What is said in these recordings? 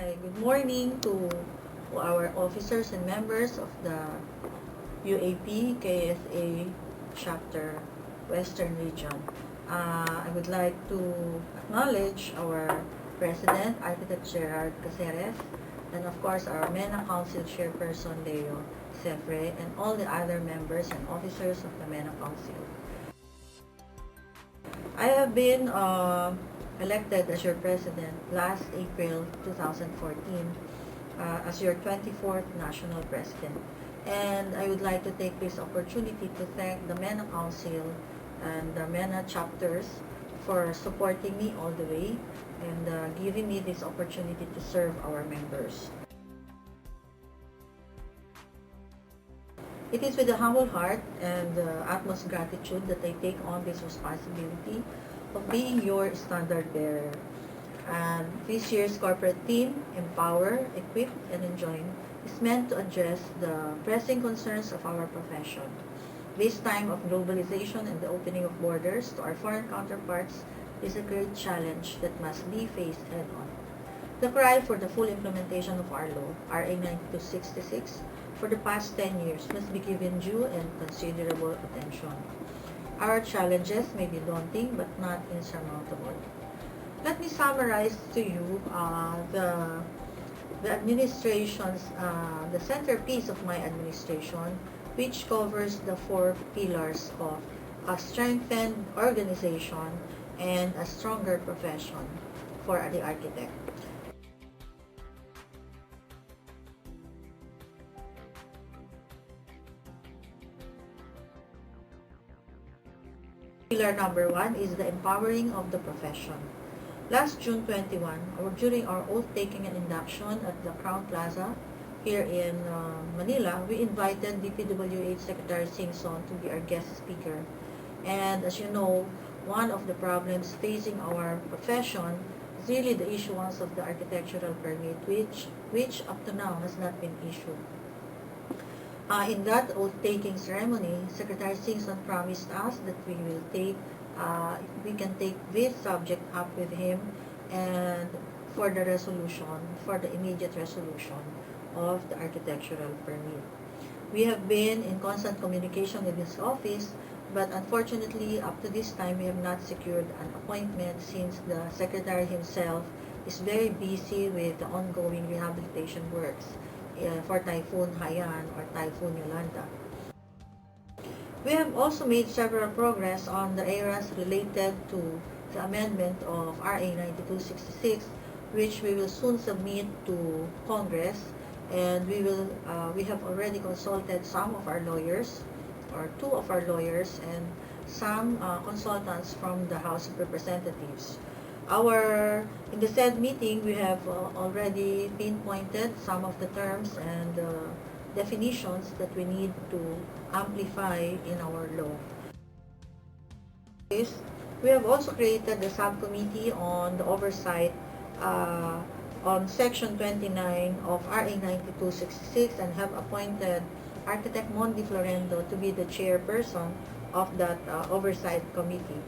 Hi, good morning to our officers and members of the UAP KSA Chapter Western Region. I would like to acknowledge our President, Architect Gerard Caceres, and of course our MENA Council Chairperson Leo Sefre, and all the other members and officers of the MENA Council. I have been elected as your president last April 2014 as your 24th national president. And I would like to take this opportunity to thank the MENA Council and the MENA chapters for supporting me all the way and giving me this opportunity to serve our members. It is with a humble heart and utmost gratitude that I take on this responsibility of being your standard bearer. And this year's corporate theme, Empower, Equip, and Enjoy, is meant to address the pressing concerns of our profession. This time of globalization and the opening of borders to our foreign counterparts is a great challenge that must be faced head-on. The cry for the full implementation of our law, RA 9266, for the past 10 years must be given due and considerable attention. Our challenges may be daunting but not insurmountable. Let me summarize to you the administration's, the centerpiece of my administration, which covers the 4 pillars of a strengthened organization and a stronger profession for the architect. Pillar number 1 is the empowering of the profession. Last June 21, or during our oath-taking and induction at the Crown Plaza here in Manila, we invited DPWH Secretary Singson to be our guest speaker. And as you know, one of the problems facing our profession is really the issuance of the architectural permit, which up to now has not been issued. In that oath-taking ceremony, Secretary Singson promised us that we can take this subject up with him and for the immediate resolution of the architectural permit. We have been in constant communication with his office, but unfortunately, up to this time, we have not secured an appointment since the Secretary himself is very busy with the ongoing rehabilitation works for Typhoon Haiyan or Typhoon Yolanda. We have also made several progress on the areas related to the amendment of RA 9266, which we will soon submit to Congress, and we have already consulted some of our lawyers, or 2 of our lawyers, and some consultants from the House of Representatives. In the said meeting, we have already pinpointed some of the terms and definitions that we need to amplify in our law. We have also created the subcommittee on the oversight on Section 29 of RA 9266 and have appointed Architect Mondi Florendo to be the chairperson of that oversight committee.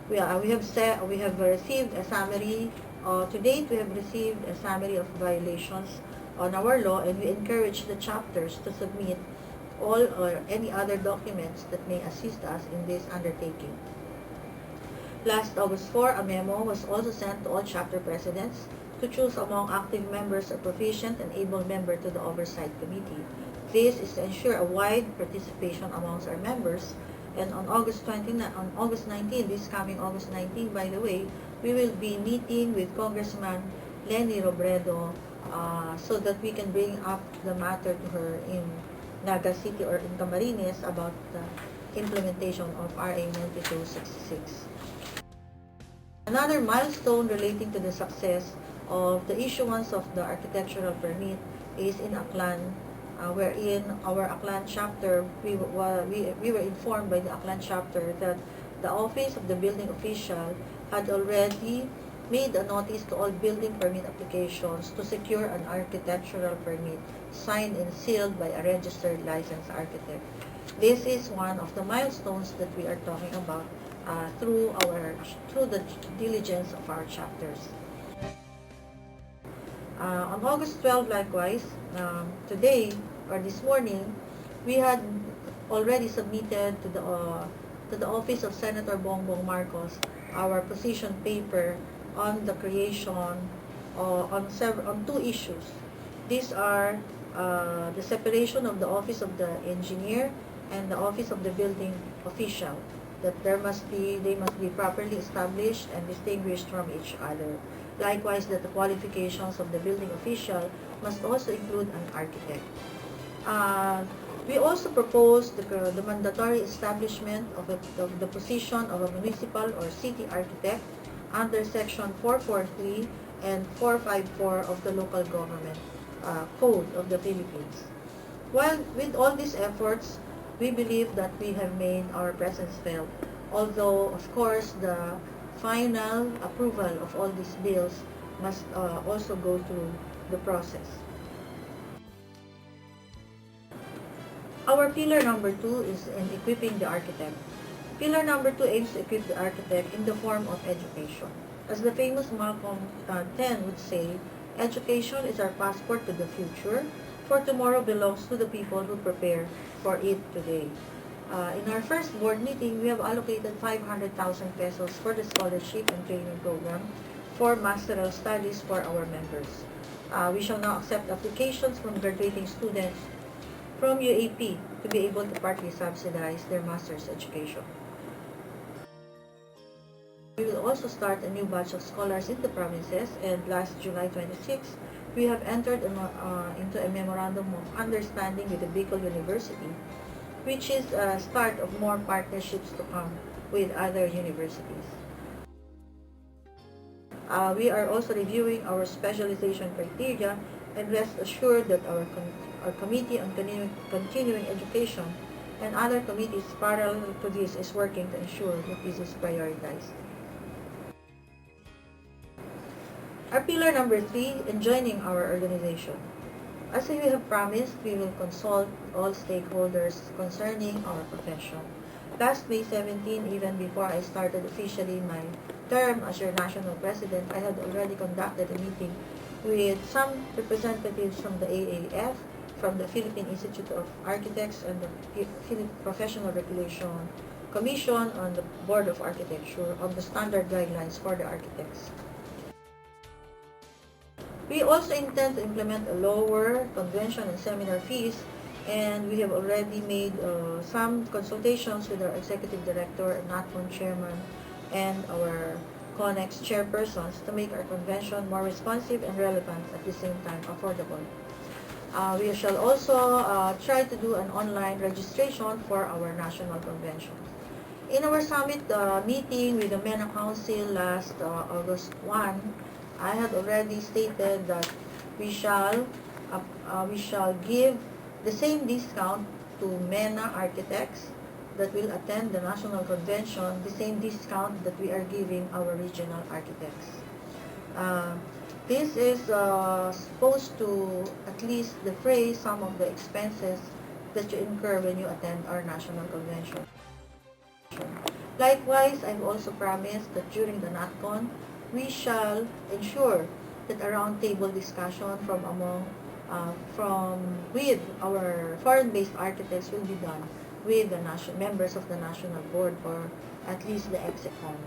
We have received a summary. To date, we have received a summary of violations on our law, and we encourage the chapters to submit all or any other documents that may assist us in this undertaking. Last August 4, a memo was also sent to all chapter presidents to choose among active members a proficient and able member to the oversight committee. This is to ensure a wide participation amongst our members. And on August 19, this coming August 19, by the way, we will be meeting with Congressman Lenny Robredo so that we can bring up the matter to her in Naga City or in Camarines about the implementation of RA 9266. Another milestone relating to the success of the issuance of the architectural permit is in Aklan, wherein our Aklan chapter, we were informed by the Aklan chapter that the office of the building official had already made a notice to all building permit applications to secure an architectural permit signed and sealed by a registered licensed architect. This is one of the milestones that we are talking about through the diligence of our chapters. On August 12, likewise, today or this morning, we had already submitted to the office of Senator Bongbong Marcos our position paper on the creation on two issues. These are the separation of the office of the engineer and the office of the building official. That they must be properly established and distinguished from each other. Likewise, that the qualifications of the building official must also include an architect. We also proposed the mandatory establishment of the position of a municipal or city architect under Section 443 and 454 of the Local Government Code of the Philippines. While with all these efforts, we believe that we have made our presence felt, although, of course, the final approval of all these bills must also go through the process. Our pillar number 2 is in equipping the architect. Pillar number 2 aims to equip the architect in the form of education. As the famous Malcolm X would say, education is our passport to the future, for tomorrow belongs to the people who prepare for it today. In our first board meeting, we have allocated 500,000 pesos for the scholarship and training program for masteral studies for our members. We shall now accept applications from graduating students from UAP to be able to partly subsidize their master's education. We will also start a new batch of scholars in the provinces, and last July 26, we have entered into a memorandum of understanding with the Bicol University, which is a start of more partnerships to come with other universities. We are also reviewing our specialization criteria, and rest assured that our Committee on Continuing Education and other committees parallel to this is working to ensure that this is prioritized. Our pillar number 3, in joining our organization. As we have promised, we will consult all stakeholders concerning our profession. Last May 17, even before I started officially my term as your National President, I had already conducted a meeting with some representatives from the AAF, from the Philippine Institute of Architects, and the Philippine Professional Regulation Commission on the Board of Architecture on the standard guidelines for the architects. We also intend to implement a lower convention and seminar fees, and we have already made some consultations with our Executive Director and NATCON Chairman and our CONEX chairpersons to make our convention more responsive and relevant, at the same time affordable. We shall also try to do an online registration for our national convention. In our summit meeting with the MENA Council last August 1, I had already stated that we shall give the same discount to MENA architects that will attend the national convention, the same discount that we are giving our regional architects. This is supposed to at least defray some of the expenses that you incur when you attend our national convention. Likewise, I've also promised that during the NATCON, we shall ensure that a roundtable discussion with our foreign-based architects will be done with the members of the national board, or at least the EXECOM,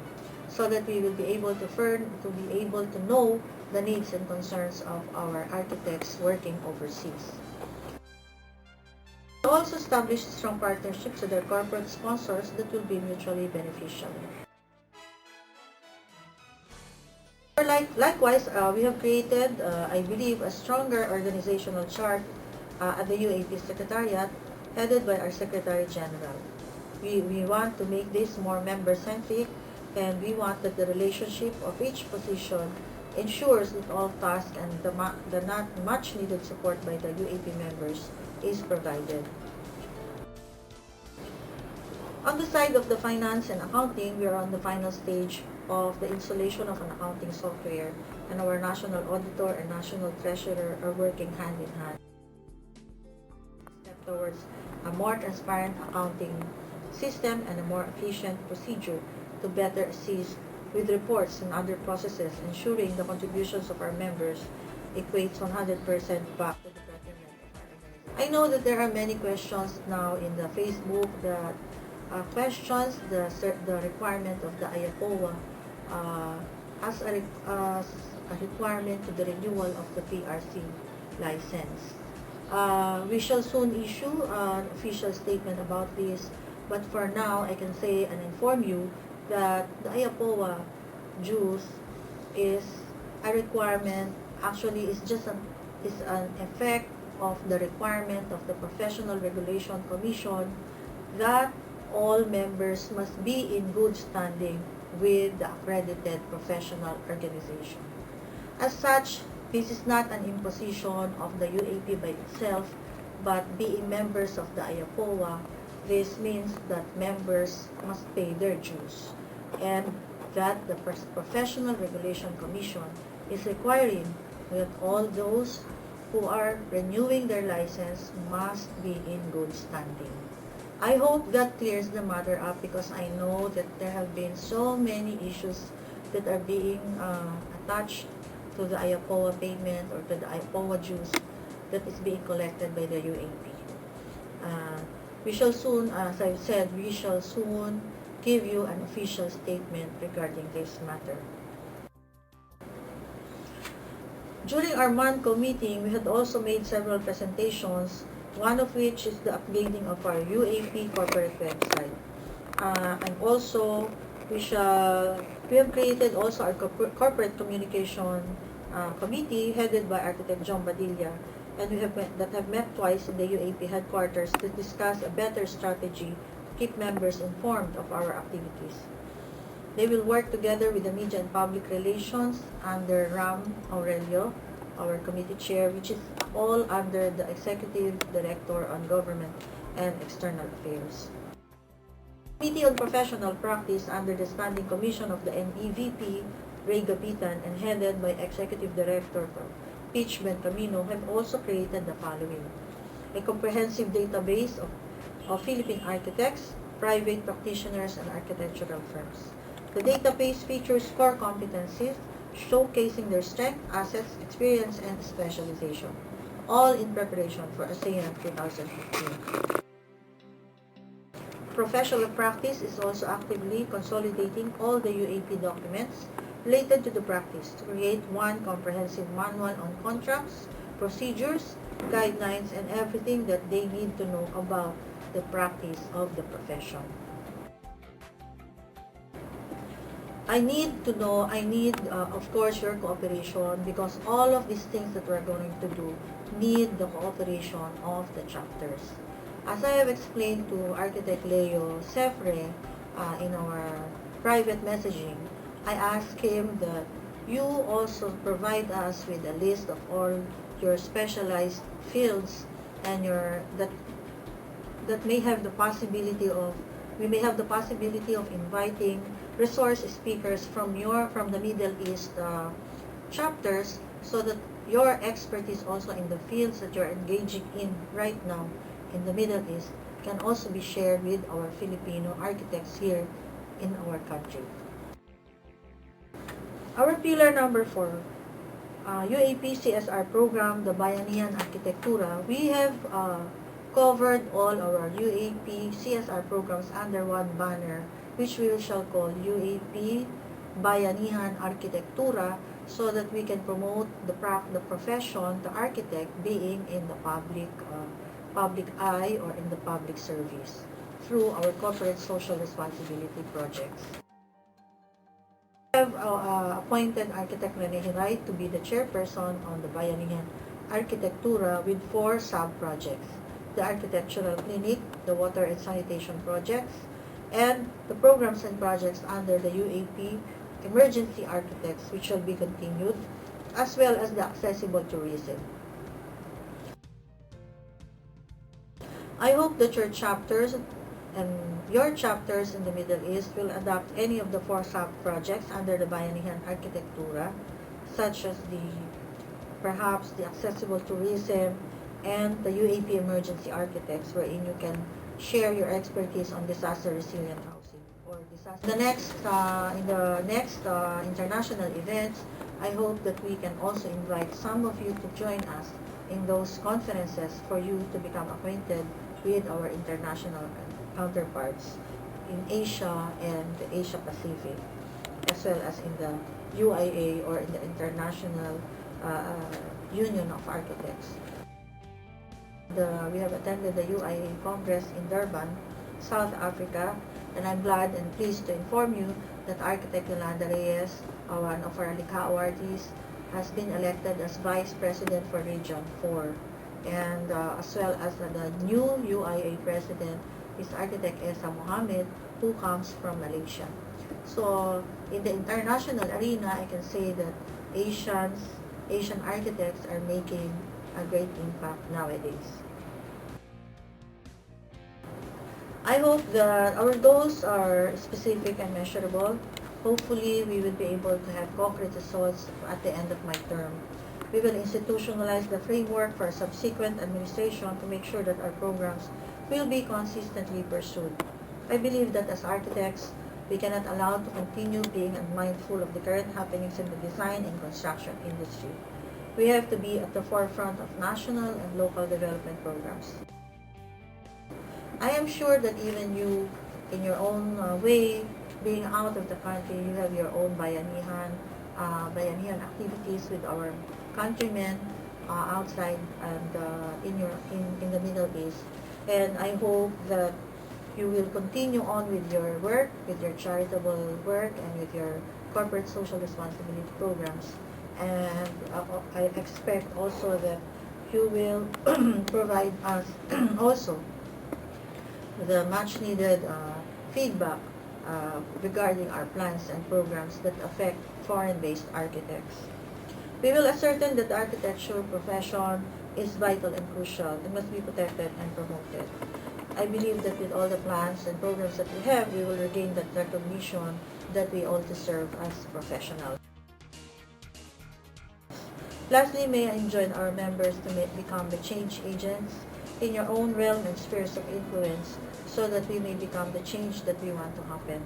so that we will be able to know the needs and concerns of our architects working overseas. We also establish strong partnerships with their corporate sponsors that will be mutually beneficial. Likewise, we have created, I believe, a stronger organizational chart at the UAP Secretariat, headed by our Secretary General. We want to make this more member-centric, and we want that the relationship of each position ensures that all tasks and the not much needed support by the UAP members is provided. On the side of the finance and accounting, we are on the final stage of the installation of an accounting software, and our national auditor and national treasurer are working hand in hand towards a more transparent accounting system and a more efficient procedure to better assist with reports and other processes, ensuring the contributions of our members equates 100% back to the betterment of our organization. I know that there are many questions now in the Facebook that questions the requirement of the IAPOA as a requirement to the renewal of the PRC license. We shall soon issue an official statement about this, but for now I can say and inform you that the IAPOA dues is a requirement, actually is an effect of the requirement of the Professional Regulation Commission that all members must be in good standing with the accredited professional organization. As such, this is not an imposition of the UAP by itself, but being members of the IAPOA, this means that members must pay their dues, and that the Professional Regulation Commission is requiring that all those who are renewing their license must be in good standing. I hope that clears the matter up, because I know that there have been so many issues that are being attached to the IAPOA payment or to the IAPOA dues that is being collected by the UAP. We shall soon, as I've said, we shall soon give you an official statement regarding this matter. During our MANCO meeting, we had also made several presentations, one of which is the upgrading of our UAP corporate website. And also, we have created also our corporate communication committee headed by Architect John Badilla, and we have met twice in the UAP headquarters to discuss a better strategy to keep members informed of our activities. They will work together with the Media and Public Relations under Ram Aurelio, our committee chair, which is all under the Executive Director on Government and External Affairs. Committee on Professional Practice under the Standing Commission of the NEVP, Ray Gapitan, and headed by Executive Director Peach Bencamino, have also created the following: a comprehensive database of Philippine architects, private practitioners, and architectural firms. The database features core competencies, showcasing their strength, assets, experience, and specialization, all in preparation for ASEAN 2015. Professional Practice is also actively consolidating all the UAP documents related to the practice to create one comprehensive manual on contracts, procedures, guidelines, and everything that they need to know about the practice of the profession. I need, of course, your cooperation, because all of these things that we're going to do need the cooperation of the chapters. As I have explained to Architect Leo Sefre in our private messaging, I asked him that you also provide us with a list of all your specialized fields and that may have the possibility of, we may have the possibility of inviting resource speakers from the Middle East chapters, so that your expertise also in the fields that you're engaging in right now in the Middle East can also be shared with our Filipino architects here in our country. Our pillar number 4, UAP CSR program, the Bayanihan Arkitektura. We have covered all our UAP CSR programs under one banner, which we shall call UAP Bayanihan Arkitektura, so that we can promote the profession, the architect, being in the public eye or in the public service through our corporate social responsibility projects. We have appointed Architect Rene Hiray to be the chairperson on the Bayanihan Arkitektura with 4 sub-projects: the Architectural Clinic, the Water and Sanitation Projects, and the programs and projects under the UAP Emergency Architects, which shall be continued, as well as the Accessible Tourism. I hope that your chapters in the Middle East will adopt any of the 4 sub-projects under the Bayanihan Arkitektura, such as perhaps the Accessible Tourism and the UAP Emergency Architects, wherein you can share your expertise on disaster resilient housing or In the next international events, I hope that we can also invite some of you to join us in those conferences for you to become acquainted with our international counterparts in Asia and the Asia Pacific, as well as in the UIA, or in the International Union of Architects. We have attended the UIA Congress in Durban, South Africa, and I'm glad and pleased to inform you that Architect Yolanda Reyes, one of our Likha awardees, has been elected as Vice President for Region 4. And as well as the new UIA President is Architect Esa Mohammed, who comes from Malaysia. So in the international arena, I can say that Asian architects are making a great impact nowadays. I hope that our goals are specific and measurable. Hopefully, we will be able to have concrete results at the end of my term. We will institutionalize the framework for subsequent administration to make sure that our programs will be consistently pursued. I believe that as architects, we cannot allow to continue being unmindful of the current happenings in the design and construction industry. We have to be at the forefront of national and local development programs. I am sure that even you, in your own way, being out of the country, you have your own bayanihan activities with our countrymen outside and in the Middle East. And I hope that you will continue on with your work, with your charitable work, and with your corporate social responsibility programs. And I expect also that you will provide us also the much needed feedback regarding our plans and programs that affect foreign-based architects. We will ascertain that the architecture profession is vital and crucial and must be protected and promoted. I believe that with all the plans and programs that we have, we will regain that recognition that we all deserve as professionals. Lastly, may I join our members to become the change agents in your own realm and spheres of influence, so that we may become the change that we want to happen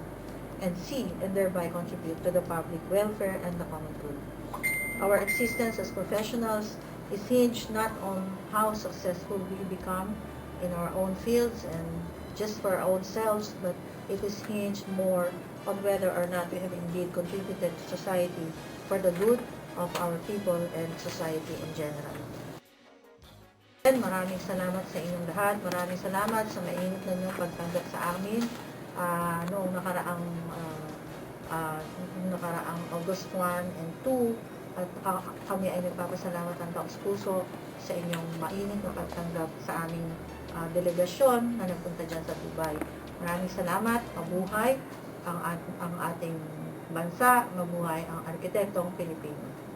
and see, and thereby contribute to the public welfare and the common good. Our existence as professionals is hinged not on how successful we become in our own fields and just for our own selves, but it is hinged more on whether or not we have indeed contributed to society for the good of our people and society in general. Maraming salamat sa inyong lahat. Maraming salamat sa mainit na inyong pagtanggap sa amin noong nakaraang August 1 and 2. At kami ay nagpapasalamat ng taos-puso sa inyong mainit na pagtanggap sa aming delegasyon na nagpunta dyan sa Dubai. Maraming salamat. Mabuhay ang ating bansa. Mabuhay ang arkitektong Pilipino.